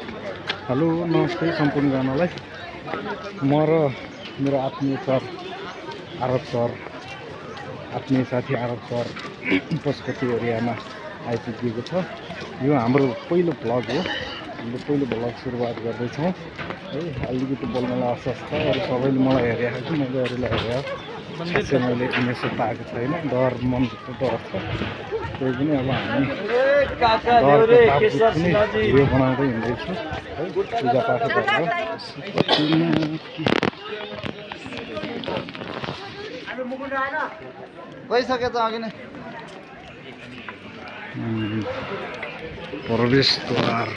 Hello नमस्ते सम्पूर्णजनालाई। म र मेरो आत्मीय सर आरब सर, आत्मीय साथी आरब सर पशुपति एरियामा आइपुगेको छ। यो हाम्रो पहिलो भ्लग हो। हामीले पहिलो भ्लग सुरुवात गर्दैछौँ है। अलिकति बोल्नलाई असहज छ। अरू सबैले मलाई हेरेको छु, मैले अरूलाई हेरेको खासै मैले इमेसो पाएको छैन। डर, मनको डर छ। त्यही पनि अब हामी भिडियो बनाउँदै हिँड्दैछु है। पूजापाठ गरेर गइसकेछ अघि नै प्रवेशद्वार।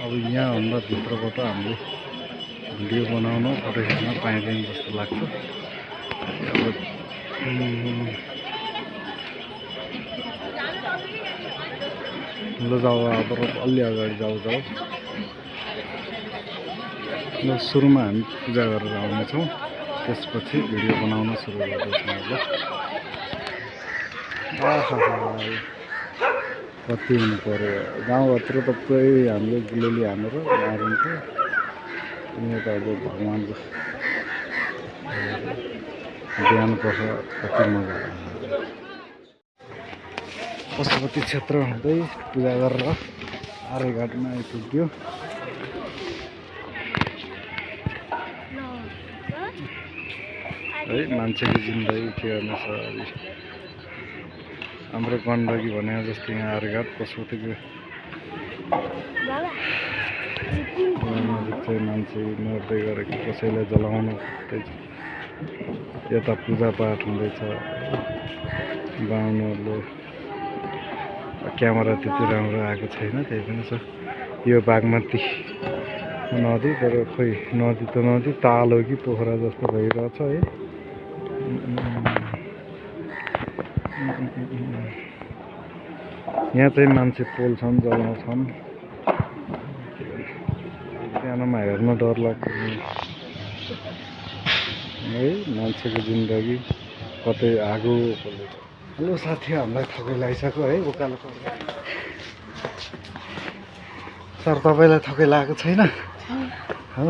अब यहाँभन्दा भित्रबाट हामीले भिडियो बनाउन, फोटो खिच्न पाइँदैन जस्तो लाग्छ। ल जाऊ, अब अलि अगाडि जाऊ। ल सुरुमा हामी पूजा गरेर आउनेछौँ, त्यसपछि भिडियो बनाउन सुरु गर्दैछौँ। कति हुनु पर्यो गाउँघरतिर त पुरै हामीले गुलेली हानेर मारिन्थ्यो। यो त अब भगवान्को बिहान पर्छ, कति मजा आयो। पशुपति क्षेत्र हुँदै पूजा गरेर आर्यघाटमा आइपुग्यो। है मान्छेको जिन्दगी के गर्नु छ। हाम्रो गण्डकी भने जस्तो यहाँ आर्यघाट पशुपतिको चाहिँ मान्छे मर्दै गरेको, कसैलाई जलाउन खोज्दैछ। यता पूजापाठ हुँदैछ। बाहुनहरूले क्यामेरा त्यति राम्रो आएको छैन, त्यही पनि छ। यो बागमती नदी, तर खोइ नदी त नदी, ताल हो कि पोखरा जस्तो भइरहेछ है। यहाँ चाहिँ मान्छे पोल्छन्, जलाउँछन्। सानोमा हेर्न डर लाग्छ है। मान्छेको जिन्दगी कतै आगो पोलेछ। हेलो साथी, हामीलाई थकै लगाइसक्यो है उकालो। सर तपाईँलाई थकै लागेको छैन? हो,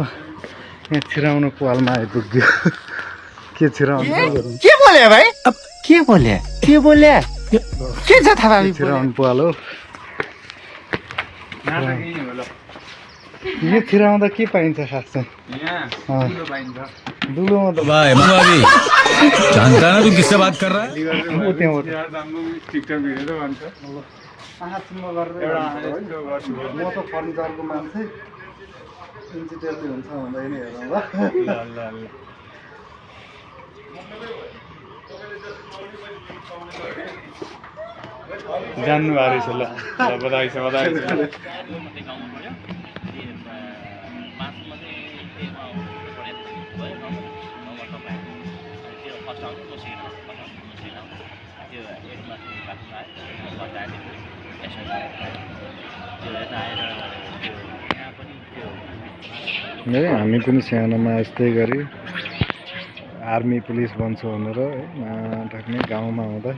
यहाँ छिराउनु पालमा आइपुग्यो। के छिराउनु? के बोले भाइ? अब के बोले के छ थाहा? छिराउनु पाल हो। यो छिराउँदा के पाइन्छ खास चाहिँ? दुलोमा त भाई अभी जानता है ना तू किससे बात कर रहा है? म त फर्निचरको मान्छे, इन्जिनियर हुन्छ हुँदैन हेरौँ ल। जान्नु भएको रहेछ। ल बधाई छ। हामी पनि सानोमा यस्तै गरी आर्मी पुलिस बन्छु भनेर है नठाक्ने गाउँमा हुँदा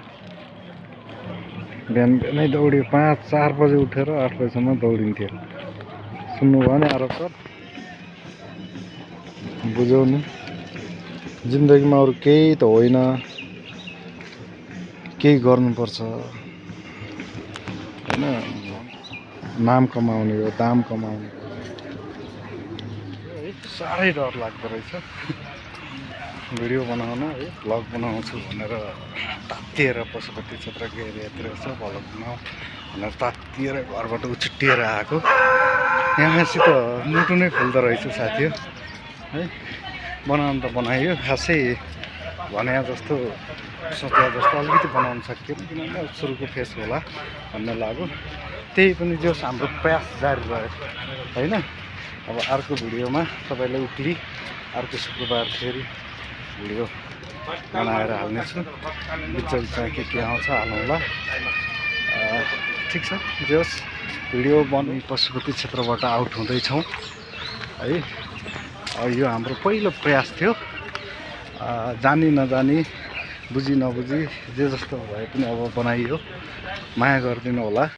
बिहान बिहानै दौड्यो। 4 बजे उठेर 8 बजीसम्म दौडिन्थ्यो। सुन्नुभयो नि आरब सर? बुझाउनु, जिन्दगीमा अरू केही त होइन, केही गर्नुपर्छ होइन। नाम कमाउने हो, दाम कमाउने हो। साह्रै डर लाग्दो रहेछ भिडियो बनाउन है। भ्लग बनाउँछु भनेर तात्तिएर पशुपति क्षेत्रको एरियातिर छ, भ्लग बनाऊ भनेर तात्तिएर घरबाट उछिट्टिएर आएको। यहाँसित मुटु नै खुल्दो रहेछ साथी है। बनाउनु त बनाइयो, खासै भने जस्तो सोचे जस्तो अलिकति बनाउन सकियो, किनभने सुरुको फेस होला भन्ने लाग्यो। त्यही पनि जो हाम्रो प्रयास जारी रह्यो होइन। अब अर्को भिडियोमा तपाईँलाई उक्ली अर्को शुक्रबार फेरि भिडियो बनाएर हाल्नेछु। बिचमा के आउँछ हालौँला। ठिक छ, जे होस् भिडियो पशुपति क्षेत्रबाट आउट हुँदैछौँ है। यो हाम्रो पहिलो प्रयास थियो। जानी नजानी बुझी नबुझी जे जस्तो भए पनि अब बनाइयो माया गरिदिनु होला